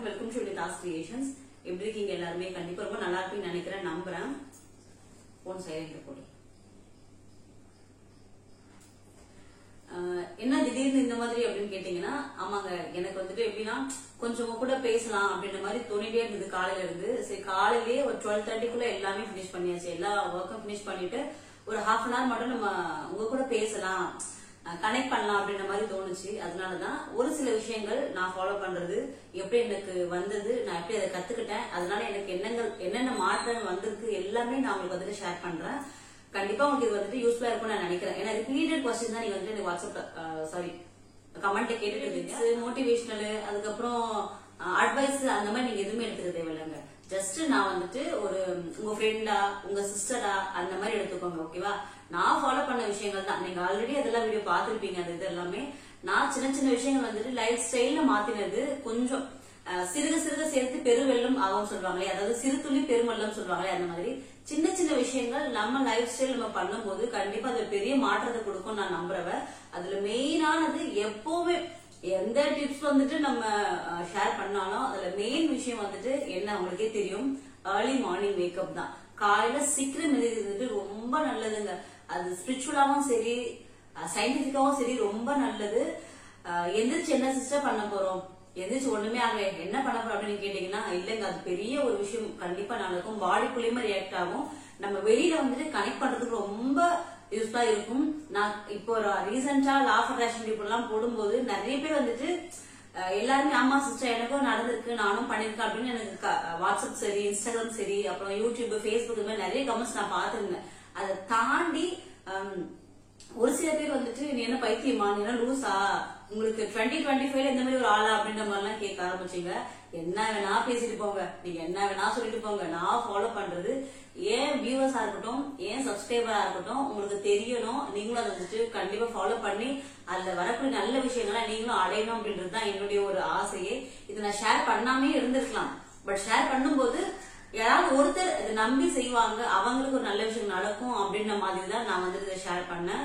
வணக்கம், welcome to Nidahas creations. எப்படி இருக்கீங்க எல்லாருமே? கண்டிப்பா ரொம்ப நல்லா இருப்பீங்கன்னு நினைக்கிறேன், நம்புறேன். போன் சைலண்ட் போடு. என்ன திடீர்னு இந்த மாதிரி அப்படின்னு கேட்டீங்கன்னா, ஆமாங்க, எனக்கு வந்துட்டு எப்படின்னா கொஞ்சம் கூட பேசலாம் அப்படின்ற மாதிரி தோணிட்டே இருந்தது காலையில இருந்து. சரி, காலையிலேயே ஒரு 12:30 எல்லாமே பினிஷ் பண்ணியாச்சு. எல்லா ஒர்க்கும் பினிஷ் பண்ணிட்டு ஒரு ½ அன் ஹவர் மட்டும் நம்ம உங்க கூட பேசலாம், கனெக்ட் பண்ணலாம் அப்படின்ற மாதிரி தோணுச்சு. அதனாலதான் ஒரு சில விஷயங்கள் நான் ஃபாலோ பண்றது, எப்படி எனக்கு வந்தது, நான் எப்படி அதை கத்துக்கிட்டேன், அதனால எனக்கு என்னென்ன மாற்றம் வந்திருக்கு எல்லாமே நான் உங்களுக்கு வந்துட்டு ஷேர் பண்றேன். கண்டிப்பா உங்களுக்கு இது வந்துட்டு யூஸ்ஃபுல்லா இருக்கும்னு நான் நினைக்கிறேன். ஏன்னா ரிப்பீட்டட் கொஸ்டின் தான் நீங்க வந்துட்டு வாட்ஸ்அப் கமெண்ட்ல கேட்டுட்டு இருக்கீங்க. மோட்டிவேஷனல், அதுக்கப்புறம் அட்வைஸ் அந்த மாதிரி நீங்க எதுவுமே எடுத்துக்க தேவையில்லைங்க. ஜஸ்ட் நான் வந்துட்டு ஒரு உங்க ஃப்ரெண்டா, உங்க சிஸ்டரா அந்த மாதிரி எடுத்துக்கோங்க, ஓகேவா? நான் ஃபாலோ பண்ண விஷயங்கள் தான். நீங்க ஆல்ரெடி அதெல்லாம் வீடியோ பார்த்திருப்பீங்க. அது இது எல்லாமே நான் சின்ன சின்ன விஷயங்கள் வந்துட்டு லைஃப் ஸ்டைல்ல மாத்தினது. கொஞ்சம் சிறுக சிறுக சேர்த்து பெருவெள்ளம் ஆகும் சொல்லுவாங்களே, அதாவது சிறு துளி பெருவெள்ளம் சொல்லுவாங்களே, அந்த மாதிரி சின்ன சின்ன விஷயங்கள் நம்ம லைஃப் ஸ்டைல் நம்ம பண்ணும்போது கண்டிப்பா அது பெரிய மாற்றத்தை கொடுக்கும் நான் நம்புறவன். அதுல மெயினானது எப்பவுமே எந்த டிப்ஸ் வந்துட்டு நம்ம ஷேர் பண்ணாலும் அதுல மெயின் விஷயம் வந்துட்டு என்ன உங்களுக்கே தெரியும், ஏர்லி மார்னிங் வேக்கப் தான். காலையில சீக்கிரம் எழுதிட்டு ரொம்ப நல்லதுங்க. அது ஸ்பிரிச்சுவலாவும் சரி, சயின்டிபிக்காவும் சரி ரொம்ப நல்லது. எந்திரிச்சு என்ன சிஸ்டர் பண்ண போறோம், எந்திரிச்சு ஒண்ணுமே ஆகல, என்ன பண்ண போறோம் அப்படின்னு கேட்டீங்கன்னா, இல்லைங்க, அது பெரிய ஒரு விஷயம் கண்டிப்பா நடக்கும். பாடிக்குள்ளேயுமே ரியாக்ட் ஆகும். நம்ம வெளியில வந்துட்டு கனெக்ட் பண்றதுக்கு ரொம்ப யூஸ்ஃபுல்லா இருக்கும். நான் இப்போ ரீசெண்டா லா ஆஃப் அட்ராக்ஷன் பீப்புள் எல்லாம் போடும்போது நிறைய பேர் வந்துட்டு எல்லாருமே ஆமா சிஸ்டர் எனக்கும் நடந்திருக்கு, நானும் பண்ணிருக்கேன் அப்படின்னு எனக்கு வாட்ஸ்அப் சரி, இன்ஸ்டாகிராம் சரி, அப்புறம் யூடியூப், ஃபேஸ்புக் இந்த மாதிரி நிறைய கமெண்ட்ஸ் நான் பாத்துருந்தேன். அதை தாண்டி ஒரு சில பேர் வந்துட்டு நீ என்ன பைத்தியமா, நீ என்ன லூசா, உங்களுக்கு 2025 இந்த மாதிரி ஒரு ஆளா அப்படின்ற மாதிரி எல்லாம் கேட்க ஆரம்பிச்சீங்க. என்ன வேணா பேசிட்டு போங்க, நீங்க என்ன வேணா சொல்லிட்டு போங்க. நான் ஃபாலோ பண்றது ஏன் வியூவர்ஸா இருக்கட்டும், ஏன் சப்ஸ்கிரைபரா இருக்கட்டும், உங்களுக்கு தெரியணும். நீங்களும் அதை வந்துட்டு கண்டிப்பா ஃபாலோ பண்ணி அதுல வரக்கூடிய நல்ல விஷயங்களை நீங்களும் அடையணும் அப்படின்றது தான் என்னுடைய ஒரு ஆசையே. இது நான் ஷேர் பண்ணாமே இருந்திருக்கலாம், பட் ஷேர் பண்ணும்போது யாராவது ஒருத்தர் இதை நம்பி செய்வாங்க, அவங்களுக்கு ஒரு நல்ல விஷயம் நடக்கும் அப்படின்ற மாதிரி தான் நான் வந்து இதை ஷேர் பண்ணேன்.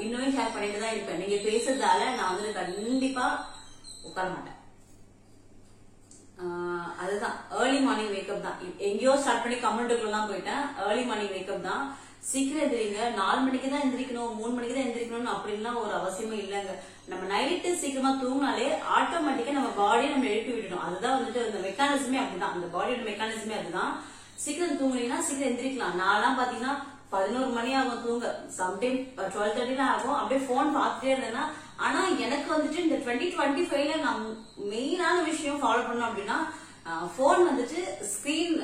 இன்னுமே ஷேர் பண்ணிட்டு தான் இருப்பேன். நீங்க பேசுறதால நான் வந்து கண்டிப்பா உட்கார மாட்டேன். அதுதான் ஏர்லி மார்னிங் வேக்கப் தான். எங்கேயோ ஸ்டார்ட் பண்ணி கமெண்ட்டுக்குள்ள தான் போயிட்டேன். ஏர்லி மார்னிங் வேக்கப் தான். சீக்கிரம் எந்திரிங்க. 4 மணிக்கு தான் எந்திரிக்கணும், 3 மணிக்கு தான் எந்திரிக்கணும்னு அப்படின்லாம் ஒரு அவசியமே இல்லைங்க. நம்ம நைட்டு சீக்கிரமா தூங்கினாலே ஆட்டோமேட்டிக்கா நம்ம பாடியை நம்ம எழுப்பி விடணும். அதுதான் வந்துட்டு அந்த மெக்கானிசமே அப்படிதான், அந்த பாடியோட மெக்கானிசமே அதுதான். சீக்கிரம் தூங்குனீங்கன்னா சீக்கிரம் எந்திரிக்கலாம். நான்லாம் பாத்தீங்கன்னா 11 மணி ஆகும் தூங்க, சம்டைம் 12:30 ஆகும். அப்படியே போன் பார்த்துட்டே இருந்தேன்னா, ஆனா எனக்கு வந்துட்டு இந்த 2025 நான் மெயினான விஷயம் ஃபாலோ பண்ணோம் அப்படின்னா, போன் வந்துட்டு ஸ்கிரீன்,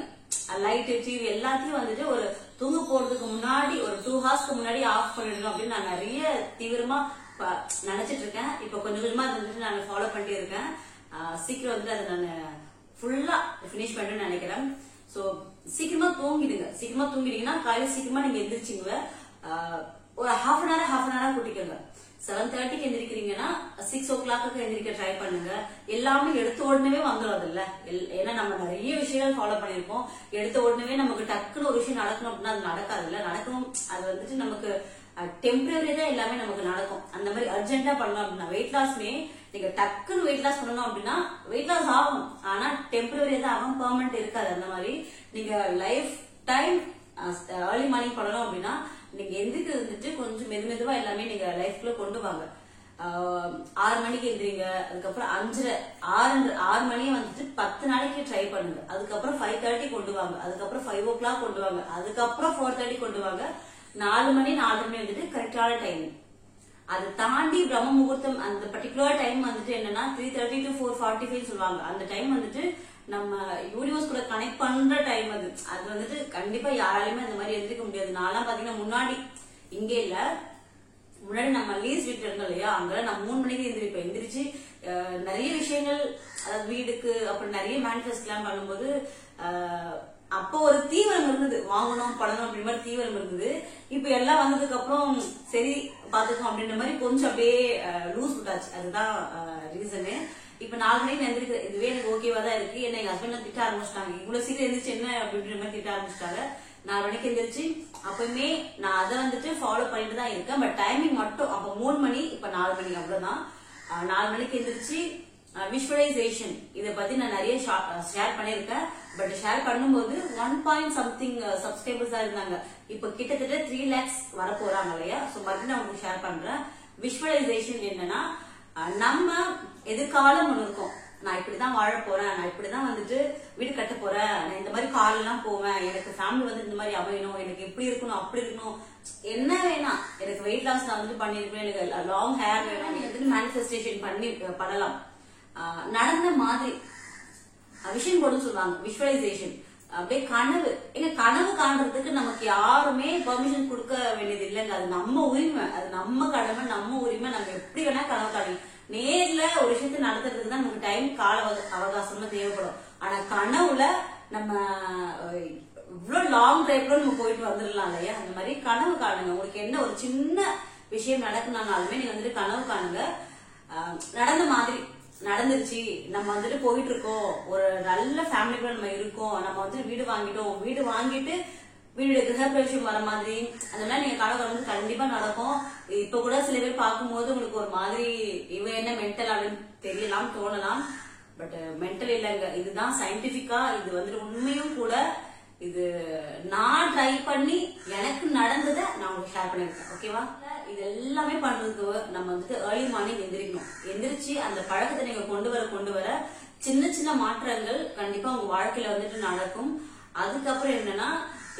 லைட், டிவி எல்லாத்தையும் வந்துட்டு ஒரு தூங்க போறதுக்கு முன்னாடி ஒரு 2 ஹவர்ஸ்க்கு முன்னாடி ஆஃப் பண்ணிடணும் அப்படின்னு நான் நிறைய தீவிரமா நினைச்சிட்டு இருக்கேன். இப்ப கொஞ்சம் கொஞ்சமா அதை வந்துட்டு நான் ஃபாலோ பண்ணிட்டு இருக்கேன். சீக்கிரம் வந்துட்டு அதை நான் ஃபுல்லா பினிஷ் பண்ணிட்டு நினைக்கிறேன். சோ சீக்கிரமா தூங்கிடுங்க. சீக்கிரமா தூங்கிட்டீங்கன்னா காலையில சீக்கிரமா நீங்க எந்திரிச்சிங்க. ஒரு ½ அன் ஹவர் கூட்டிக்கோங்க. 7:30க்கு எந்திரிக்கிறீங்கன்னா 6 o'clock எந்திரிக்க ட்ரை பண்ணுங்க. எல்லாமே எடுத்த உடனே வந்துடும் இல்ல. ஏன்னா நம்ம நிறைய விஷயங்கள் ஃபாலோ பண்ணிருப்போம். எடுத்த உடனே நமக்கு டக்குன்னு ஒரு விஷயம் நடக்கணும் அப்படின்னா அது நடக்காது இல்ல. நடக்கணும், அது வந்துட்டு நமக்கு டெம்பரரி தான் எல்லாமே நமக்கு நடக்கும். அந்த மாதிரி அர்ஜென்டா பண்ணலாம் அப்படின்னா வெயிட் லாஸ்மே நீங்க டக்குன்னு வெயிட் லாஸ் பண்ணணும் அப்படின்னா வெயிட் லாஸ் ஆகும், ஆனா டெம்பரரி தான் ஆகும், பெர்மனன்ட் இருக்காது. அந்த மாதிரி நீங்க லைஃப் டைம் ஏர்லி மார்னிங் பண்ணணும் அப்படின்னா நீங்க எந்திரிக்கிறது வந்துட்டு கொஞ்சம் மெதுவா எல்லாமே நீங்க லைஃப்ல கொண்டு வாங்க. 6 மணிக்கு எந்திரிங்க. அதுக்கப்புறம் 6 மணியை வந்துட்டு 10 நாளைக்கு ட்ரை பண்ணுங்க. அதுக்கப்புறம் 5:30 கொண்டு வாங்க. அதுக்கப்புறம் 5 o'clock கொண்டு வாங்க. அதுக்கப்புறம் 4:30 கொண்டு வாங்க. 4 மணி 4:30 மணி வந்துட்டு கரெக்டான டைம். அதை தாண்டி பிரம்ம முகூர்த்தம் அந்த பர்டிகுலர் டைம் வந்துட்டு என்னன்னா 3:30 to 4:45 சொல்லுவாங்க. அந்த டைம் வந்துட்டு நம்ம யூனிவர்ஸ் கூட கனெக்ட் பண்ற டைம். அது வந்துட்டு கண்டிப்பா யாராலுமே அந்த மாதிரி எந்திரிக்க முடியாது. நான்லாம் பாத்தீங்கன்னா முன்னாடி இங்க இல்ல, முன்னாடி நம்ம லீஸ் வீட்டுல இருந்தோம் இல்லையா, அங்க நான் 3 மணிக்கு எந்திரிப்பேன். எந்திரிச்சு நிறைய விஷயங்கள், அதாவது வீடுக்கு அப்புறம் நிறைய மேனிஃபெஸ்ட் எல்லாம் பண்ணும்போது அப்போ ஒரு தீவிரம் இருந்தது, வாங்கணும் பண்ணணும் அப்படின்ற மாதிரி தீவிரம் இருந்தது. இப்ப எல்லாம் வந்ததுக்கு அப்புறம் சரி பாத்துக்கோம் அப்படின்ற மாதிரி கொஞ்சம் அப்படியே லூஸ் விட்டாச்சு. அதுதான் ரீசனு. இப்ப 4 மணிக்கு எந்திரிக்கிற இதுவே எனக்கு ஓகேவா தான் இருக்கு. என்ன எங்க ஹஸ்பண்ட் திட்ட ஆரம்பிச்சிட்டாங்க, இவ்வளவு சீக்கிரம் எந்திரிச்சு என்ன அப்படின்ற மாதிரி திட்ட ஆரம்பிச்சிட்டாங்க. 4 மணிக்கு எந்திரிச்சு அப்பயுமே நான் அதை வந்துட்டு ஃபாலோ பண்ணிட்டு தான் இருக்கேன். பட் டைமிங் மட்டும் அப்ப 3 மணி, இப்ப 4 மணி, அவ்வளவுதான். 4 மணிக்கு எந்திரிச்சு விஷுவலைசேஷன் இதை பத்தி நான் நிறைய ஷேர் பண்ணிருக்கேன். பட் ஷேர் பண்ணும்போது 1 something சப்ஸ்கிரைபர்ஸ் தான் இருந்தாங்க. இப்ப கிட்டத்தட்ட 3 lakhs வர போறாங்க இல்லையா. சோ மறுபடியும் நான் உங்களுக்கு ஷேர் பண்றேன். விஷுவலைசேஷன் என்னன்னா, நம்ம எதிர்காலம் ஒண்ணு இருக்கும். நான் இப்படிதான் வாழ போறேன், நான் இப்படிதான் வந்துட்டு வீடு கட்ட போறேன், நான் இந்த மாதிரி கால் எல்லாம் போவேன், எனக்கு ஃபேமிலி வந்து இந்த மாதிரி அமையணும், எனக்கு எப்படி இருக்கணும் அப்படி இருக்கணும், என்ன வேணாம், எனக்கு வெயிட் லாஸ் நான் வந்து பண்ணிருக்கேன், எனக்கு லாங் ஹேர் வேணும், நீங்க வந்து மேனிஃபெஸ்டேஷன் பண்ணலாம். நடந்த மாதிரி விஷன் போர்டுன்னு சொல்லுவாங்க, விஷுவலைசேஷன். அப்படியே கனவு, எங்க கனவு காண்றதுக்கு நமக்கு யாருமே பெர்மிஷன் கொடுக்க வேண்டியது இல்லைங்க. அது நம்ம உரிமை, அது நம்ம கடமை, நம்ம உரிமை. நம்ம எப்படி வேணா கனவு காணும். நேர்ல ஒரு விஷயத்தை நடத்துறதுக்கு தான் நமக்கு டைம், கால அவகாசம்லாம் தேவைப்படும். ஆனா கனவுல நம்ம இவ்வளவு லாங் டிரைவ்ல நம்ம போயிட்டு வந்துடலாம் இல்லையா. அந்த மாதிரி கனவு காணுங்க. உங்களுக்கு என்ன ஒரு சின்ன விஷயம் நடக்கணும்னாலுமே நீங்க வந்துட்டு கனவு காணுங்க. நடந்த மாதிரி நடந்துருச்சு, நம்ம வந்துட்டு போயிட்டு இருக்கோம், ஒரு நல்ல ஃபேமிலிக்குள்ள நம்ம இருக்கோம், நம்ம வந்துட்டு வீடு வாங்கிட்டோம், வீடு வாங்கிட்டு வீடு கிரகப்பிரவேசம் வர மாதிரி அந்த மாதிரி நீங்க கனவு வந்து கண்டிப்பா நடக்கும். இப்ப கூட சில பேர் பார்க்கும்போது உங்களுக்கு ஒரு மாதிரி இவ என்ன மென்டல் அப்படின்னு தெரியலாம், தோணலாம். பட் மென்டல் இல்லைங்க, இதுதான் சயின்டிபிக்கா, இது வந்துட்டு உண்மையும் கூட. இது நான் ட்ரை பண்ணி எனக்கு நடந்ததை நான் உங்களுக்கு ஷேர் பண்ணிருக்கேன். ஓகேவா. இது எல்லாமே பண்றதுக்கு நம்ம வந்துட்டு ஏர்லி மார்னிங் எந்திரிக்கணும். எந்திரிச்சு அந்த பழக்கத்தை நீங்க கொண்டு வர சின்ன சின்ன மாற்றங்கள் கண்டிப்பா உங்க வாழ்க்கையில வந்துட்டு நடக்கும். அதுக்கப்புறம் என்னன்னா,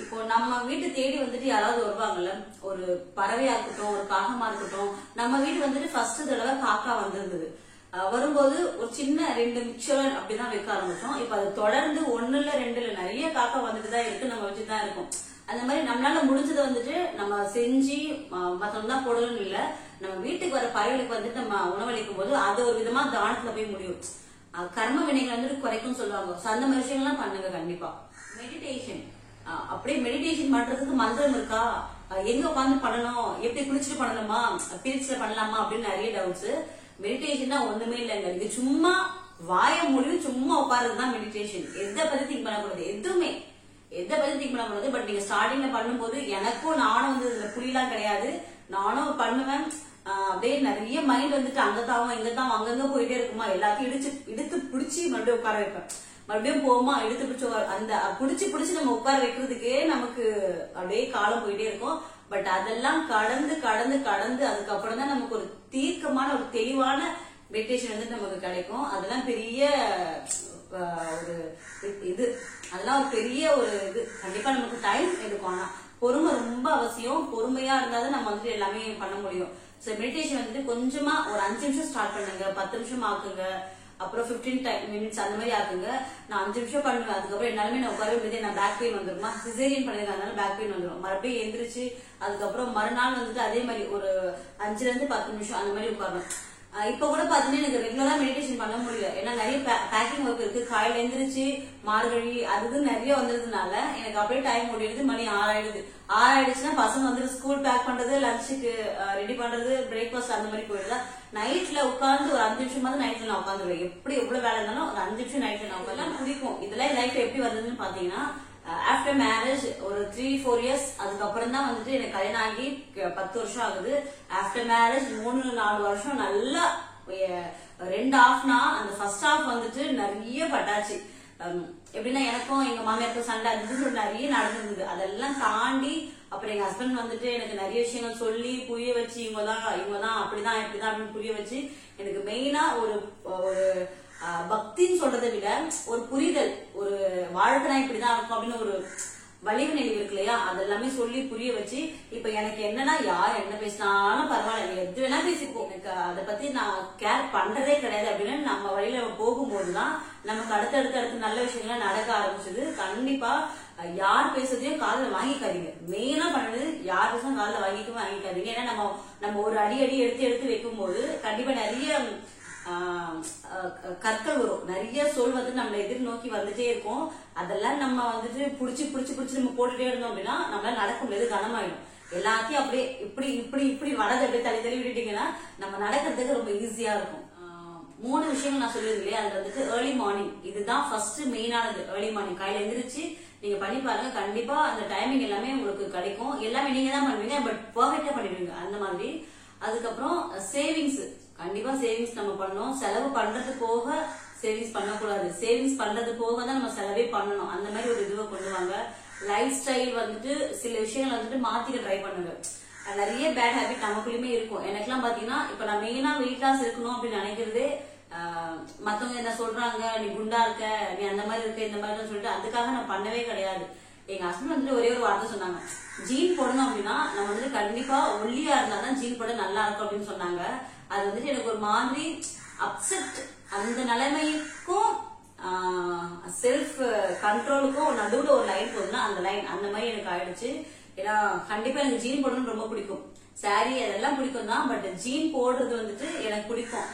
இப்போ நம்ம வீட்டு தேடி வந்துட்டு யாராவது வருவாங்கல்ல, ஒரு பறவையா இருக்கட்டும், ஒரு காகமா இருக்கட்டும். நம்ம வீடு வந்துட்டு ஃபர்ஸ்ட் தடவை காக்கா வந்திருந்தது. வரும்போது ஒரு சின்ன 2 மிக்சர் அப்படிதான் வைக்க ஆரம்பிச்சோம். இப்ப அது தொடர்ந்து 1 இல்ல 2 இல்ல நிறைய காக்கா வந்துட்டு தான் இருக்கு, நம்ம வச்சுதான் இருக்கோம். அந்த மாதிரி நம்மளால முடிஞ்சதை வந்துட்டு நம்ம செஞ்சு மத்தவங்க தான் போடணும்னு இல்ல, நம்ம வீட்டுக்கு வர பறவைகளுக்கு வந்துட்டு நம்ம உணவளிக்கும் போது அது ஒரு விதமா தானத்துல போய் முடியும். கர்ம வினைகள் வந்துட்டு குறைக்கும் சொல்லுவாங்க. அந்த மாதிரி விஷயங்கள்லாம் பண்ணுங்க கண்டிப்பா. மெடிடேஷன், அப்படியே மெடிடேஷன் பண்றதுக்கு மந்திரம் இருக்கா, எங்க உட்காந்து பண்ணணும், எப்படி குளிச்சுட்டு பண்ணணுமா, பீரியட்ஸ்ல பண்ணலாமா அப்படின்னு நிறைய டவுட்ஸ். மெடிடேஷன் ஒண்ணுமே இல்லைங்க. இது சும்மா வாய மூடி சும்மா உட்கார்றதுதான் மெடிடேஷன். எதை பத்தி திங்க் பண்ணக்கூடாது, எதை பத்தி திங்க் பண்ணக்கூடாது. பட் நீங்க ஸ்டார்டிங்ல பண்ணும்போது எனக்கும் நானும் வந்து இதுல புரியலாம் கிடையாது, நானும் பண்ணுவேன். அப்படியே நிறைய மைண்ட் வந்துட்டு அங்கத்தாவும் இங்கத்தாவும் அங்கங்க போயிட்டே இருக்குமா, எல்லாத்தையும் இழுத்து பிடிச்சி மறுபடியும் உட்கார வைப்பேன். மறுபடியும் போமா எடுத்து பிடிச்சு அந்த பிடிச்சு நம்ம உட்கார வைக்கிறதுக்கே நமக்கு அப்படியே காலம் போயிட்டே இருக்கும். பட் அதெல்லாம் கடந்து அதுக்கப்புறம் தான் நமக்கு ஒரு தீர்க்கமான ஒரு தெளிவான மெடிடேஷன் வந்து நமக்கு கிடைக்கும். அதெல்லாம் பெரிய ஒரு இது, அதெல்லாம் ஒரு பெரிய ஒரு இது. கண்டிப்பா நமக்கு டைம் எடுக்கும். ஆனா பொறுமை ரொம்ப அவசியம். பொறுமையா இருந்தாலும் நம்ம வந்துட்டு எல்லாமே பண்ண முடியும். சோ மெடிடேஷன் வந்துட்டு கொஞ்சமா ஒரு 5 நிமிஷம் ஸ்டார்ட் பண்ணுங்க, 10 நிமிஷம் ஆக்குங்க, அப்புறம் 15 minutes அந்த மாதிரி ஆகுங்க. நான் 5 நிமிஷம் பண்ணுவேன். அதுக்கப்புறம் என்னாலுமே நான் உட்கார முடியாது, நான் பேக் பெயின் வந்துருமா, சிசேரியன் பண்ணிருக்காங்க, பேக் பெயின் வந்துடும். மறுபடியும் எந்திரிச்சு அதுக்கப்புறம் மறுநாள் வந்துட்டு அதே மாதிரி ஒரு 5 to 10 நிமிஷம் அந்த மாதிரி உட்காரணும். இப்ப கூட பாத்தீங்கன்னா எனக்கு ரெகுலரா மெடிடேஷன் பண்ண முடியல. ஏன்னா நிறைய பேக்கிங் ஒர்க் இருக்கு. காலையில எந்திரிச்சு மார்கழி அது நிறைய வந்ததுனால எனக்கு அப்படியே டைம் ஓடிடுது. மணி 6 ஆயிடுது. 6 ஆயிடுச்சுன்னா பசங்க வந்துட்டு ஸ்கூல் பேக் பண்றது, லஞ்சுக்கு ரெடி பண்றது, பிரேக்ஃபாஸ்ட் அந்த மாதிரி போயிடுதா. நைட்ல உட்கார்ந்து ஒரு 5 நிமிஷமாவது நைட்ல நான் உட்காந்துருவேன். எப்படி எவ்வளவு வேலை இருந்தாலும் ஒரு 5 நிமிஷம் நைட்ல நான் உட்காந்து பிடிக்கும். இதெல்லாம் லைஃப் எப்படி வந்ததுன்னு பாத்தீங்கன்னா, ஆஃப்டர் மேரேஜ் ஒரு 3-4 years அதுக்கப்புறம் தான் வந்துட்டு எனக்கு கல்யாணம் ஆகி 10 வருஷம் ஆகுது. ஆஃப்டர் மேரேஜ் 3-4 வருஷம் நல்லா 2 halfனா அந்த ஃபர்ஸ்ட் ஹாஃப் வந்துட்டு நிறைய பட்டாச்சு. எப்படின்னா எனக்கும் எங்க மாமியாருக்கும் சண்டை அது நிறைய நடந்திருந்தது. அதெல்லாம் தாண்டி அப்புறம் எங்க ஹஸ்பண்ட் வந்துட்டு எனக்கு நிறைய விஷயங்கள் சொல்லி புரிய வச்சு, இவங்கதான் அப்படிதான் இப்படிதான் அப்படின்னு புரிய வச்சு, எனக்கு மெயினா ஒரு பக்தின்னு சொல்றதை விட ஒரு புரிதல், ஒரு வாழ்க்கைனா இப்படிதான் இருக்கும் அப்படின்னு ஒரு வலிவு நினைவு இருக்கு இல்லையா, அதெல்லாமே சொல்லி புரிய வச்சு இப்ப எனக்கு என்னன்னா யார் என்ன பேசினாலும் பரவாயில்ல, எது வேணா பேசிப்போ, எனக்கு அதை பத்தி நான் கேர் பண்றதே கிடையாது அப்படின்னு நம்ம வழியில போகும்போதுதான் நமக்கு அடுத்தடுத்து நல்ல விஷயங்கள்லாம் நடக்க ஆரம்பிச்சது. கண்டிப்பா யார் பேசுறதையும் காதுல வாங்கிக்காதீங்க. மெயினா பண்ணது யார் பேசும் காதுல வாங்கிக்காதீங்க. ஏன்னா நம்ம ஒரு அடி எடுத்து வைக்கும் போது கண்டிப்பா நிறைய கற்கள் வரும், நிறைய சொல் வந்து நம்மள எதிர்நோக்கி வந்துட்டே இருக்கும். அதெல்லாம் நம்ம வந்துட்டு புடிச்சு நம்ம போட்டுட்டே இருந்தோம் அப்படின்னா நம்மளால நடக்க முடியாது, கனமாயிடும். எல்லாத்தையும் அப்படியே இப்படி வடது அப்படியே தள்ளி விட்டுட்டீங்கன்னா நம்ம நடக்கிறதுக்கு ரொம்ப ஈஸியா இருக்கும். 3 விஷயங்கள் நான் சொல்லியிருந்தேன் இல்லையா, அது வந்துட்டு ஏர்லி மார்னிங். இதுதான் ஃபர்ஸ்ட் மெயினானது. ஏர்லி மார்னிங் காலையில எந்திரிச்சு நீங்க பண்ணி பாருங்க. கண்டிப்பா அந்த டைமிங் எல்லாமே உங்களுக்கு கிடைக்கும். எல்லாமே நீங்க தான் பண்ணுவீங்க, பட் பெர்ஃபெக்ட்டா பண்ணிடுவீங்க அந்த மாதிரி. அதுக்கப்புறம் சேவிங்ஸ், கண்டிப்பா சேவிங்ஸ் நம்ம பண்ணணும். செலவு பண்றது போக சேவிங்ஸ் பண்ணக்கூடாது. சேவிங்ஸ் பண்றது போக தான் நம்ம செலவே பண்ணணும். அந்த மாதிரி ஒரு இதுவை கொண்டு வாங்க. லைஃப் ஸ்டைல் வந்துட்டு சில விஷயங்கள் வந்துட்டு மாத்திக்க ட்ரை பண்ணுங்க. நிறைய பேட் ஹேபிட் நமக்குள்ளயுமே இருக்கும். எனக்குலாம் பாத்தீங்கன்னா இப்ப நான் மெயினா வெயிட் லாஸ் இருக்கணும் அப்படின்னு நினைக்கிறதே மத்தவங்க என்ன சொல்றாங்க, நீ குண்டா இருக்க, நீ அந்த மாதிரி இருக்க, இந்த மாதிரி சொல்லிட்டு அதுக்காக நான் பண்ணவே கிடையாது. எங்க ஹஸ்பண்ட் வந்துட்டு ஒரே ஒரு வார்த்தை சொன்னாங்க, ஜீன் போடணும் அப்படின்னா நம்ம வந்துட்டு கண்டிப்பா ஒல்லியா இருந்தாதான் ஜீன் போட நல்லா இருக்கும் அப்படின்னு சொன்னாங்க. அது வந்துட்டு எனக்கு ஒரு மாதிரி அப்செட். அந்த நிலைமைக்கும் செல்ஃப் கண்ட்ரோலுக்கும் நடுவுல ஒரு லைன் போதுன்னா அந்த லைன் அந்த மாதிரி எனக்கு ஆயிடுச்சு. ஏன்னா கண்டிப்பா எனக்கு ஜீன் போடணும்னு ரொம்ப பிடிக்கும். சாரி அதெல்லாம் பிடிக்கும் தான், பட் ஜீன் போடுறது வந்துட்டு எனக்கு பிடிக்கும்.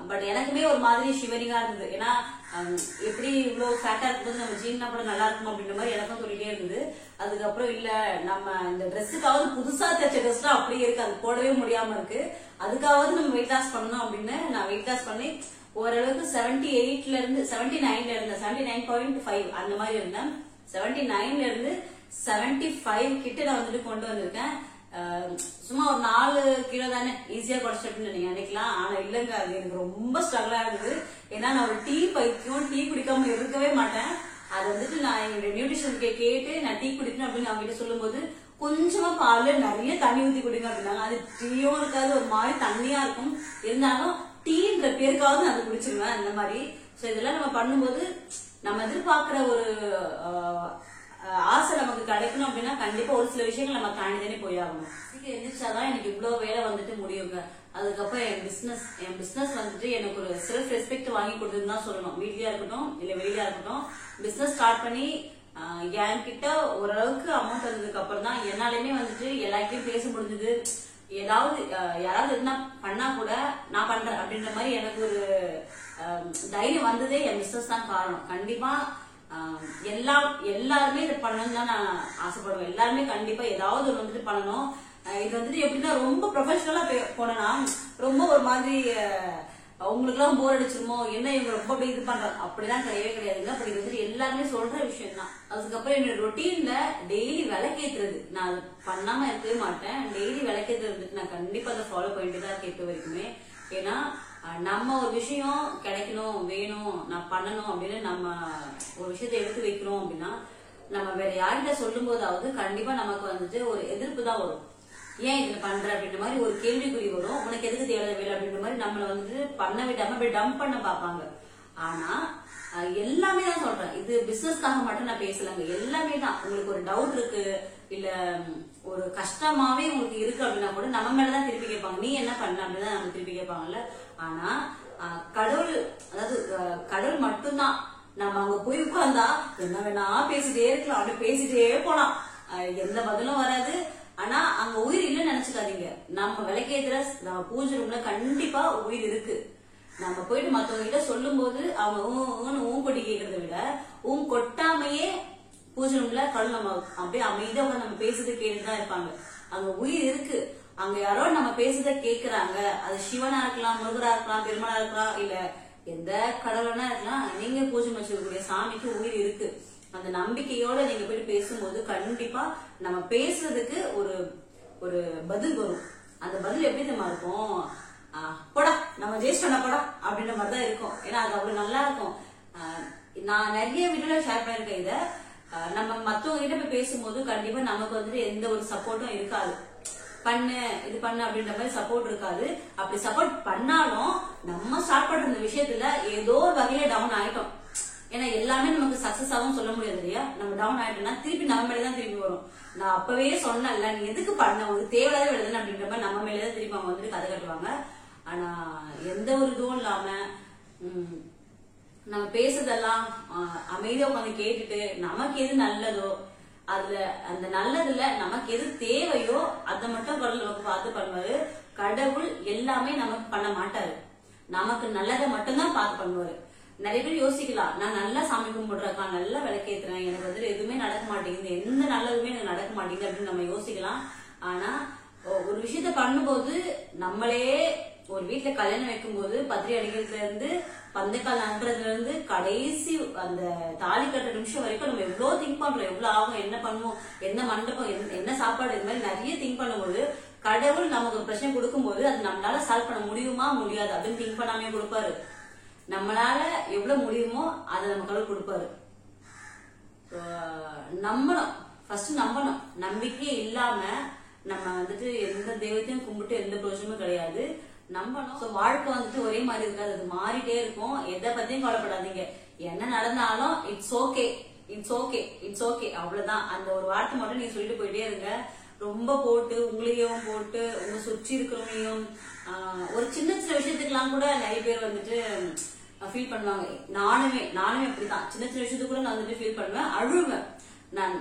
பட் எனக்குமே ஒரு மாதிரி ஷிவரிங்கா இருந்தது. ஏன்னா எப்படி இவ்வளவு ஃபேட்டா இருக்கும்போது நம்ம ஜீன்னா கூட நல்லா இருக்கும் அப்படின்ற மாதிரி எனக்கும் சொல்லிட்டே இருந்தது. அதுக்கப்புறம் இல்ல நம்ம இந்த ட்ரெஸ்ஸுக்காவது புதுசா தைச்ச ட்ரெஸ் தான் அப்படியே இருக்கு, அது போடவே முடியாம இருக்கு, அதுக்காவது நம்ம வெயிட் லாஸ் பண்ணணும் அப்படின்னு நான் வெயிட் லாஸ் பண்ணி ஓரளவுக்கு 78ல இருந்து 79ல இருந்தேன். 79.5 அந்த மாதிரி இருந்தேன். 79ல இருந்து 75 கிட்ட நான் வந்துட்டு கொண்டு வந்திருக்கேன். சும்மா ஒரு 4 கிலோ தானே ஈஸியா குறைச்சிட்டு நீங்க நினைக்கலாம். ஆனா இல்லங்க, அது எனக்கு ரொம்ப ஸ்ட்ரகிளா இருந்தது. ஏன்னா நான் ஒரு டீ பைத்தியம், டீ குடிக்காம இருக்கவே மாட்டேன். அது வந்துட்டு நான் என்னுடைய நியூட்ரிஷன் கேட்டு நான் டீ குடிக்கணும் அப்படின்னு அவங்க கிட்ட சொல்லும் போது கொஞ்சமா பால்ல நிறைய தண்ணி ஊத்தி குடிங்க அப்படின்னாங்க. அது டீயும் இருக்காது, ஒரு மாதிரி தண்ணியா இருக்கும். இருந்தாலும் டீன்ற பேருக்காவது நான் குடிச்சிருவேன் அந்த மாதிரி. சோ இதெல்லாம் நம்ம பண்ணும்போது நம்ம எதிர்பார்க்கிற ஒரு ஆசை நமக்கு கிடைக்கணும் அப்படின்னா கண்டிப்பா ஒரு சில விஷயங்கள் நம்ம தாண்டி போய் ஆகணும். எந்திரிச்சாதான் எனக்கு இவ்வளவு வேலை வந்துட்டு முடியுங்க. அதுக்கப்புறம் என் பிசினஸ் வந்துட்டு எனக்கு ஒரு செல்ஃப் ரெஸ்பெக்ட் வாங்கி கொடுத்துன்னு தான் சொல்லணும். வீட்லயா இருக்கட்டும் இல்ல வெளியா இருக்கட்டும், பிசினஸ் ஸ்டார்ட் பண்ணி என்கிட்ட ஓரளவுக்கு அமௌண்ட் வந்ததுக்கு அப்புறம் தான் என்னாலுமே வந்துட்டு எல்லாத்தையும் பேச முடிஞ்சது. ஏதாவது யாராவது என்ன பண்ணா கூட நான் பண்றேன் அப்படின்ற மாதிரி எனக்கு ஒரு தைரியம் வந்ததே என் பிசினஸ் தான் காரணம். கண்டிப்பா எல்லாருமே இதை பண்ணணும் தான் நான் ஆசைப்படுவேன். எல்லாருமே கண்டிப்பா ஏதாவது ஒரு வந்துட்டு பண்ணணும். இது வந்துட்டு எப்படின்னா ரொம்ப ப்ரொஃபஷனலா போனா ரொம்ப ஒரு மாதிரி உங்களுக்கு எல்லாம் போர் அடிச்சிருமோ, என்ன இவங்க ரொம்ப அப்படி இது பண்றாங்க அப்படிலாம் கிடையவே கிடையாதுங்க. அப்படி இது வந்துட்டு எல்லாருமே சொல்ற விஷயம் தான். அதுக்கப்புறம் என்னோட ரொட்டீன்ல டெய்லி விளக்கேத்துறது நான் அது பண்ணாம இருக்கவே மாட்டேன். டெய்லி விளக்கேத்துறது வந்துட்டு நான் கண்டிப்பா அதை ஃபாலோ பண்ணிட்டு தான் இருக்க இப்போ வரைக்குமே. ஏன்னா நம்ம ஒரு விஷயம் கிடைக்கணும், வேணும், நான் பண்ணணும் அப்படின்னு நம்ம ஒரு விஷயத்தை எடுத்து வைக்கிறோம் அப்படின்னா நம்ம வேற யார்கிட்ட சொல்லும் போதாவது கண்டிப்பா நமக்கு வந்துட்டு ஒரு எதிர்ப்பு தான் வரும். ஏன் இதுல பண்ற அப்படின்ற மாதிரி ஒரு கேள்விக்குறி வரும். உனக்கு எதுக்கு தேவை வேலை அப்படின்ற மாதிரி நம்மள வந்துட்டு பண்ண விடாம அப்படி டம்ப் பண்ண பாப்பாங்க. ஆனா எல்லாமே தான் சொல்றேன், இது பிசினஸ்க்காக மட்டும் நான் பேசலங்க. எல்லாமே தான். உங்களுக்கு ஒரு டவுட் இருக்கு இல்ல ஒரு கஷ்டமாவே உங்களுக்கு இருக்கு அப்படின்னா கூட நம்ம மேலதான் திருப்பி கேட்பாங்க, நீ என்ன பண்ண அப்படிதான் நம்ம திருப்பி கேட்பாங்கல்ல. ஆனா கடவுள், அதாவது கடவுள் மட்டும்தான். நம்ம அங்க போய் உட்கார்ந்தா என்ன வேணா பேசிட்டே இருக்கலாம், அப்படி பேசிட்டே போலாம், எந்த பதிலும் வராது. ஆனா அங்க உயிர் இல்லைன்னு நினைச்சுக்காதீங்க. நம்ம விளக்கேத்துற நம்ம பூஜை ரூம்ல கண்டிப்பா உயிர் இருக்கு. நம்ம போயிட்டு மத்தவங்க கிட்ட சொல்லும் போது அவங்க ஊன் கொட்டி கேட்கறத விட கொட்டாமையே பூஜை ரூம்ல கடவுள் நம்ம அப்படியே அமைதியா நம்ம பேசுறது கேட்டுதான் இருப்பாங்க. அங்க உயிர் இருக்கு. அங்க யாரோ நம்ம பேசுறத கேக்குறாங்க. அது சிவனா இருக்கலாம், முருகரா இருக்கலாம், பெருமாளா இருக்கலாம், இல்ல எந்த கடவுளனா இருக்கலாம். நீங்க பூஜை வச்சிருக்கக்கூடிய சாமிக்கு உயிர் இருக்கு. அந்த நம்பிக்கையோட நீங்க போயிட்டு பேசும்போது கண்டிப்பா நம்ம பேசுறதுக்கு ஒரு ஒரு பதில் வரும். அந்த பதில் எப்படி தெரியுமா இருக்கும், போடா நம்ம ஜெயிச்சு பண்ண போடா அப்படின்ற மாதிரிதான் இருக்கும். ஏன்னா அது அவ்வளவு நல்லா இருக்கும். நான் நிறைய வீடியோல ஷேர் பண்ணிருக்கேன். இத நம்ம மத்தவங்க கிட்ட போய் பேசும்போது கண்டிப்பா நமக்கு வந்துட்டு எந்த ஒரு சப்போர்ட்டும் இருக்காது. பண்ணு இது பண்ணு அப்படின்ற மாதிரி சப்போர்ட் இருக்காது. அப்படி சப்போர்ட் பண்ணாலும் நம்ம ஸ்டார்ட் பண்ற இந்த விஷயத்துல ஏதோ ஒரு வகையில டவுன் ஆயிட்டோம். ஏன்னா எல்லாமே நமக்கு சக்சஸ் ஆகும் சொல்ல முடியாது இல்லையா. நம்ம டவுன் ஆயிட்டோம்னா திருப்பி நம்ம மேலதான் திருப்பி வரும். நான் அப்பவே சொன்னேன்ல, நீ எதுக்கு பண்ண, உங்களுக்கு தேவையில்லாத எழுதுன அப்படின்ற மாதிரி நம்ம மேலதான் திருப்பி அவங்க வந்துட்டு கதை கட்டுவாங்க. ஆனா எந்த ஒரு இதுவும் இல்லாம நம்ம பேசுறதெல்லாம் அமைதியா உட்காந்து கேட்டுட்டு நமக்கு எது நல்லதோ அதுல அந்த நல்லதுல நமக்கு எது தேவையோ அதை மட்டும் கடவுள் நமக்கு பார்த்து பண்ணுவாரு. கடவுள் எல்லாமே நமக்கு பண்ண மாட்டாரு, நமக்கு நல்லதை மட்டும்தான் பார்த்து பண்ணுவாரு. நிறைய பேர் யோசிக்கலாம், நான் நல்லா சாமி கும்பிடுறக்கா, நல்லா விளக்கேத்துறேன், எனக்கு வந்துட்டு எதுவுமே நடக்க மாட்டேங்குது, எந்த நல்லதுமே எனக்கு நடக்க மாட்டேங்குது அப்படின்னு நம்ம யோசிக்கலாம். ஆனா ஒரு விஷயத்த பண்ணும்போது நம்மளே ஒரு வீட்டுல கல்யாணம் வைக்கும் போது பத்திரி அடிக்கிறதுல இருந்து பந்தக்கால் நன்றதுல இருந்து கடைசி அந்த தாலி கட்டுற நிமிஷம் வரைக்கும் நம்ம எவ்வளவு திங்க் பண்றோம், எவ்வளவு ஆகும், என்ன பண்ணுவோம், என்ன மண்டபம், என்ன சாப்பாடு, இது மாதிரி நிறைய திங்க் பண்ணும்போது கடவுள் நமக்கு ஒரு பிரச்சனை கொடுக்கும்போது அது நம்மளால சால்வ் பண்ண முடியுமா முடியாது அப்படின்னு திங்க் பண்ணாமே கொடுப்பாரு. நம்மளால எவ்வளவு முடியுமோ அதை நம்ம கடவுள் கொடுப்பாரு. நம்பணும், ஃபர்ஸ்ட் நம்பணும். நம்பிக்கையே இல்லாம நம்ம வந்துட்டு எந்த தெய்வத்தையும் கும்பிட்டு எந்த பிரயோஜனமும் கிடையாது. நம்பணும். சோ வாழ்க்கை வந்துட்டு ஒரே மாதிரி இருக்காது, அது மாறிட்டே இருக்கும். எதை பத்தியும் கவலைப்படாதீங்க. என்ன நடந்தாலும் it's okay, it's okay, it's okay, அவ்வளவுதான். அந்த ஒரு வார்த்தை மட்டும் நீங்க சொல்லிட்டு போயிட்டே இருங்க. ரொம்ப போட்டு உங்களையும் போட்டு உங்க சுற்றி இருக்கிறவங்களையும் ஒரு சின்ன சின்ன விஷயத்துக்கெல்லாம் கூட நிறைய பேர் வந்துட்டு ஃபீல் பண்ணுவாங்க. நானுமே அப்படிதான் சின்ன சின்ன விஷயத்துக்கு கூட நான் வந்துட்டு ஃபீல் பண்ணுவேன், அழுவேன். நான்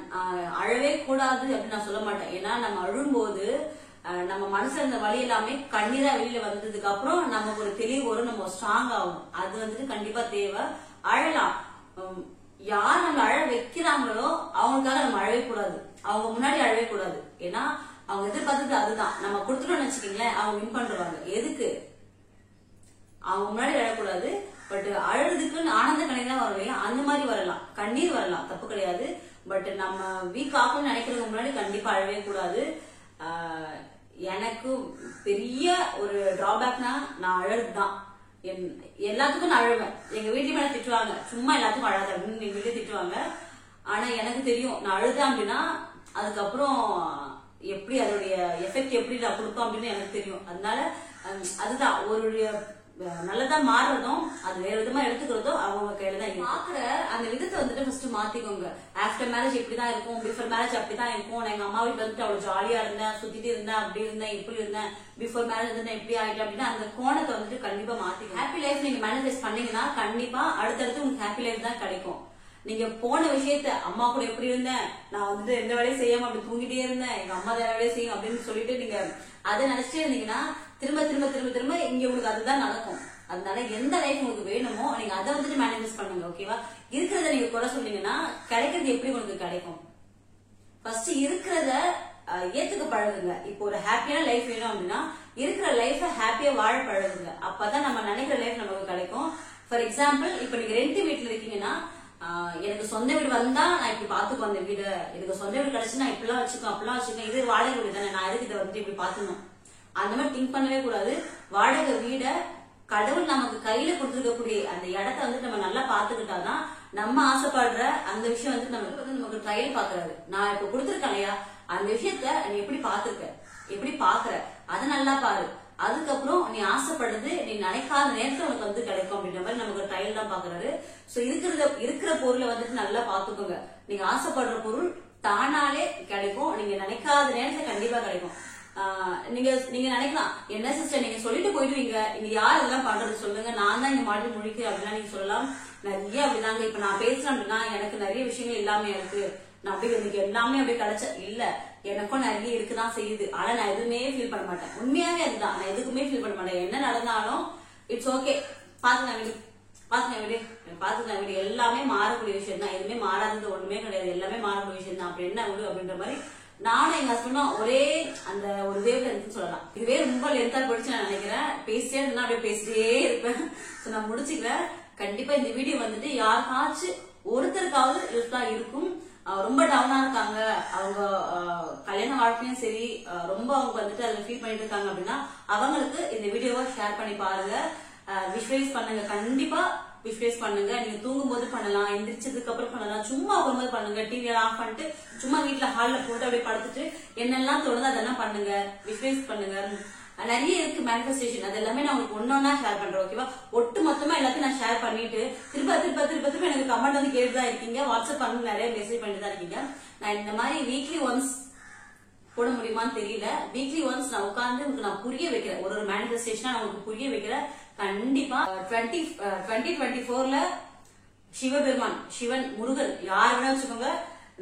அழவே கூடாது அப்படின்னு நான் சொல்ல மாட்டேன். ஏன்னா நம்ம அழும்போது நம்ம மனசுல இருந்த வழி எல்லாமே கண்ணீரா வெளியில வந்ததுக்கு அப்புறம் நமக்கு ஒரு தெளிவு வரும், நம்ம ஸ்ட்ராங் ஆகும். அது வந்துட்டு கண்டிப்பா தேவை. அழலாம். யார் நம்ம அழ வைக்கிறாங்களோ அவங்களுக்காக நம்ம அழவே கூடாது, அவங்க முன்னாடி அழவே கூடாது. ஏன்னா அவங்க எதிர்பார்த்தது அதுதான். நம்ம கொடுத்துட்டோம்னு வச்சுக்கீங்களேன், அவங்க வின் பண்றாங்க. எதுக்கு அவங்க முன்னாடி அழக்கூடாது. பட் அழுறதுக்கு ஆனந்த கண்ணீர் தான் வரும், அந்த மாதிரி வரலாம், கண்ணீர் வரலாம், தப்பு கிடையாது. பட் நம்ம வீக் ஆகும்னு நினைக்கிறதுக்கு முன்னாடி கண்டிப்பா அழவே கூடாது. எனக்கு பெரிய ஒரு டிராபேக்னா நான் அழகுதான். எல்லாத்துக்கும் நான் அழுவேன். எங்க வீட்லயும் மேல திட்டுவாங்க, சும்மா எல்லாத்துக்கும் அழாது அப்படின்னு எங்க வீட்டுல திட்டுவாங்க. ஆனா எனக்கு தெரியும் நான் அழுதேன் அப்படின்னா அதுக்கப்புறம் எப்படி அதோடைய எஃபெக்ட் எப்படி நான் கொடுப்போம் அப்படின்னு எனக்கு தெரியும். அதனால அதுதான் ஒரு நல்லதா மாறுறதும் அது வேற விதமா எடுத்துக்கிறதும் அவங்க கையில தான். பாக்குற அந்த விதத்தை வந்துட்டு ஃபர்ஸ்ட் மாத்திக்கோங்க. ஆஃப்டர் மேரேஜ் இப்படிதான் இருக்கும், பிஃபோர் மேரேஜ் அப்படிதான் இருக்கும். நான் எங்க அம்மா வீட்டுல வந்துட்டு அவ்வளவு ஜாலியா இருந்தேன், சுத்திட்டு இருந்தேன், அப்படி இருந்தேன், இப்படி இருந்தேன், பிஃபோர் மேரேஜ் வந்து எப்படி ஆயிட்டேன் அப்படின்னா அந்த கோணத்தை வந்துட்டு கண்டிப்பா மாத்திக்கோங்க. ஹாப்பி லைஃப் நீங்க மேனிஃபெஸ்ட் பண்ணீங்கன்னா கண்டிப்பா அடுத்தடுத்து உங்களுக்கு ஹாப்பி லைஃப் தான் கிடைக்கும். நீங்க போன விஷயத்த அம்மா கூட எப்படி இருந்தேன், நான் வந்துட்டு எந்த வேலையும் செய்யாம அப்படி தூங்கிட்டே இருந்தேன், எங்க அம்மா வேற வேலையை செய்யும் அப்படின்னு சொல்லிட்டு நீங்க அதை நினைச்சிட்டே இருந்தீங்கன்னா திரும்ப திரும்ப திரும்ப திரும்ப இங்க உங்களுக்கு அதுதான் நடக்கும். அதனால எந்த லைஃப் உங்களுக்கு வேணுமோ நீங்க அதை வந்துட்டு மேனேஜ் பண்ணுங்க. ஓகேவா? இருக்கிறத நீங்க குறை சொன்னீங்கன்னா கிடைக்கிறது எப்படி உங்களுக்கு கிடைக்கும்? ஃபர்ஸ்ட் இருக்கிறத ஏத்துக்க பழகுங்க. இப்போ ஒரு ஹாப்பியான லைஃப் வேணும் அப்படின்னா இருக்கிற லைஃப ஹாப்பியா வாழ பழகுங்க. அப்பதான் நம்ம நினைக்கிற லைஃப் நமக்கு கிடைக்கும். ஃபார் எக்ஸாம்பிள், இப்ப நீங்க ரெண்ட் வீட்டுல இருக்கீங்கன்னா எனக்கு சொந்த வீடு வந்தா நான் இப்படி பாத்துக்கோ, அந்த வீடு எனக்கு சொந்த வீடு கிடைச்சு நான் இப்படிலாம் வச்சுக்கோ அப்படிலாம் வச்சுக்கோ, இது வாடகை வீடு தானே, நான் எதுக்கு இதை வந்துட்டு இப்படி பாத்துக்கணும் அந்த மாதிரி திங்க் பண்ணவே கூடாது. வாடகை வீட கடவுள் நமக்கு கையில கொடுத்துருக்கக்கூடிய அந்த இடத்த வந்து நம்ம நல்லா பாத்துக்கிட்டாதான் நம்ம ஆசைப்படுற அந்த விஷயம் வந்து நமக்கு ட்ரையல் பாக்குறாரு. நான் இப்ப கொடுத்துருக்கேன் இல்லையா, அந்த விஷயத்த நீ எப்படி பாத்துருக்க, எப்படி பாக்குற, அதை நல்லா பாரு. அதுக்கப்புறம் நீ ஆசைப்படுறது நீ நினைக்காத நேரத்துல உனக்கு வந்து கிடைக்கும் அப்படின்ற மாதிரி நமக்கு ட்ரையல் தான் பாக்குறாரு. சோ இருக்கிற பொருளை வந்துட்டு நல்லா பாத்துக்கோங்க. நீங்க ஆசைப்படுற பொருள் தானாலே கிடைக்கும், நீங்க நினைக்காத நேரத்துல கண்டிப்பா கிடைக்கும். நீங்க நினைக்கலாம், என்ன சிஸ்டர் நீங்க சொல்லிட்டு போயிடுவீங்க, இங்க யார் இதெல்லாம் பண்றது சொல்லுங்க, நான் தான் இங்க மாடி முழிக்கிறேன் அப்படின்னா நீங்க சொல்லலாம். நிறைய அப்படிதாங்க. இப்ப நான் பேசுறேன் அப்படின்னா எனக்கு நிறைய விஷயங்கள் எல்லாமே இருக்கு, நான் அப்படி எனக்கு எல்லாமே அப்படியே கிடைச்ச இல்ல, எனக்கும் நிறைய இருக்குதான் செய்யுது. ஆனா நான் எதுவுமே ஃபீல் பண்ண மாட்டேன். உண்மையாவே அதுதான், நான் எதுக்குமே ஃபீல் பண்ண மாட்டேன். என்ன நடந்தாலும் இட்ஸ் ஓகே, பாத்துக்கலாம் வீடு எல்லாமே மாறக்கூடிய விஷயம் தான். எதுவுமே மாறாதது ஒண்ணுமே கிடையாது, எல்லாமே மாறக்கூடிய விஷயம் தான். அப்படி என்ன விடு அப்படின்ற மாதிரி நானும் எங்க ஹஸ்பண்டும் ஒரே அந்த ஒரு வேவ்ல இருக்குன்னு சொல்லலாம். இதுவே ரொம்ப லென்த்தா போயிடுச்சு நான் நினைக்கிறேன். பேசிட்டே இருந்தா அப்படியே பேசிட்டே இருப்பேன். நான் முடிச்சுக்கிறேன். கண்டிப்பா இந்த வீடியோ வந்துட்டு யாருக்காச்சும் ஒருத்தருக்காவது யூஸ்ஃபுல்லா இருக்கும். ரொம்ப டவுனா இருக்காங்க, அவங்க கல்யாண வாழ்க்கையும் சரி, ரொம்ப அவங்க வந்துட்டு அதுல ஃபீல் பண்ணிட்டு இருக்காங்க அப்படின்னா அவங்களுக்கு இந்த வீடியோவை ஷேர் பண்ணி பாருங்க, விஷுவலைஸ் பண்ணுங்க. கண்டிப்பா விஷுவலைஸ் பண்ணுங்க. நீங்க தூங்கும் போது பண்ணலாம், எந்திரிச்சதுக்கு அப்புறம் பண்ணலாம், சும்மா வரும்போது பண்ணுங்க. டிவி ஆஃப் பண்ணிட்டு சும்மா வீட்டுல ஹால்ல போட்டு அப்படியே படுத்துட்டு என்னெல்லாம் தோணுதோ அதெல்லாம் பண்ணுங்க, விஷுவலைஸ் பண்ணுங்க. நிறைய இருக்கு மேனிஃபெஸ்டேஷன், அது எல்லாமே நான் உங்களுக்கு ஒன்னொன்னா ஷேர் பண்றேன். ஓகேவா? ஒட்டு மொத்தமா எல்லாத்தையும் நான் ஷேர் பண்ணிட்டு திரும்ப எனக்கு கமெண்ட் வந்து கேட்டுதான் இருக்கீங்க, வாட்ஸ்அப் பண்ணி நிறைய மெசேஜ் பண்ணிட்டு தான் இருக்கீங்க. நான் இந்த மாதிரி வீக்லி ஒன்ஸ் போட முடியுமான்னு தெரியல. வீக்லி ஒன்ஸ் நான் உட்கார்ந்து உங்களுக்கு நான் புரிய வைக்கிறேன், ஒரு மேனிஃபெஸ்டேஷனா நான் உங்களுக்கு புரிய வைக்கிறேன். கண்டிப்பா 2024ல சிவபெருமான், சிவன், முருகன் யார் வேணா வச்சுக்கோங்க,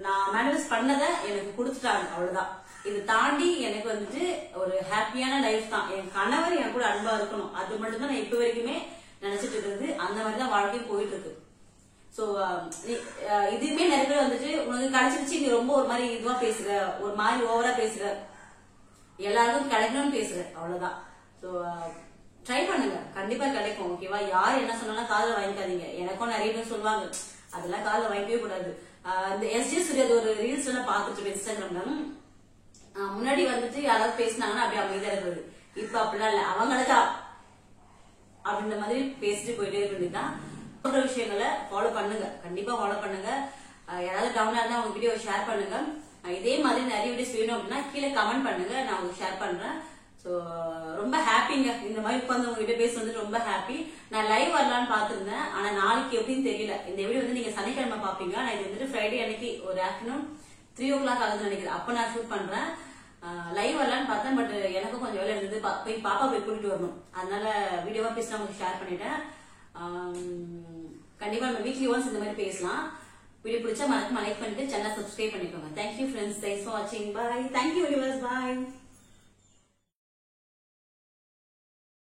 நான் மேனிஃபெஸ்ட் பண்ணதை எனக்கு கொடுத்துட்டாங்க. அவ்வளவுதான். இது தாண்டி எனக்கு வந்துட்டு ஒரு ஹாப்பியான லைஃப் தான். என் கணவர் என் கூட அன்பா இருக்கணும், அது மட்டும் தான் நான் இப்ப வரைக்குமே நினைச்சிட்டு இருக்கிறது. அந்த மாதிரிதான் வாழ்க்கையும் போயிட்டு இருக்கு. சோ இதுவுமே நிறைய பேர் வந்துட்டு உனக்கு கிடைச்சிருச்சு, நீ ரொம்ப ஒரு மாதிரி இதுவா பேசுற, ஒரு மாதிரி ஓவரா பேசுற, எல்லாருக்கும் கிடைக்கணும்னு பேசுற, அவ்வளவுதான். சோ ட்ரை பண்ணுங்க, கண்டிப்பா கிடைக்கும். ஓகேவா? யார் என்ன சொன்னாலும் காதுல வாங்கிக்காதீங்க. எனக்கும் நிறைய பேர் சொல்லுவாங்க, அதெல்லாம் காதுல வாங்கிக்கவே கூடாது. இந்த எஸ்ஜே சூர்யா ஒரு ரீல்ஸ் எல்லாம் பாத்துட்டு இன்ஸ்டாகிராம்ல முன்னாடி வந்துட்டு யாராவது பேசினாங்கன்னா அப்படியே அமைதியா இருக்கிறது. இப்ப அப்படிலாம் இல்ல, அவங்களுக்கு அப்படின்ற மாதிரி பேசிட்டு போயிட்டே இருக்க வேண்டியதுதான். சொல்ற விஷயங்களை ஃபாலோ பண்ணுங்க, கண்டிப்பா ஃபாலோ பண்ணுங்க. யாராவது டவுனா இருந்தா உங்க வீடியோ ஷேர் பண்ணுங்க. இதே மாதிரி நிறைய வீடியோஸ் வேணும் அப்படின்னா கீழே கமெண்ட் பண்ணுங்க, நான் உங்களுக்கு ஷேர் பண்றேன். சோ ரொம்ப ஹாப்பிங்க, இந்த மாதிரி உட்காந்து உங்ககிட்ட பேச வந்து ரொம்ப ஹாப்பி. நான் லைவ் வரலான்னு பாத்துருந்தேன், ஆனா நாளைக்கு எப்படின்னு தெரியல. இந்த வீடியோ வந்து நீங்க சனிக்கிழமை பாப்பீங்க, நான் இது வந்துட்டு ஃப்ரைடே அன்னைக்கு ஒரு ஆஃப்டர்நூன் 3 o'clock ஆகுதுன்னு நினைக்கிறேன். அப்ப நான் ஷூட் பண்றேன். லைவ் வரலான்னு பார்த்தேன், பட் எனக்கும் கொஞ்சம் வேலை இருந்தது, போய் பாப்பா போய் கூட்டிட்டு வரணும். அதனால வீடியோவா பேசி உங்களுக்கு ஷேர் பண்ணிட்டேன். கண்டிப்பா நம்ம வீக்லி ஒன்ஸ் இந்த மாதிரி பேசலாம். வீடியோ பிடிச்சா மறக்காம லைக் பண்ணிட்டு சேனல் சப்ஸ்கிரைப் பண்ணிக்கோங்க. தேங்க்யூ ஃப்ரெண்ட்ஸ், தேங்க்ஸ் ஃபார் வாட்சிங். பாய். Thank you viewers. பாய்.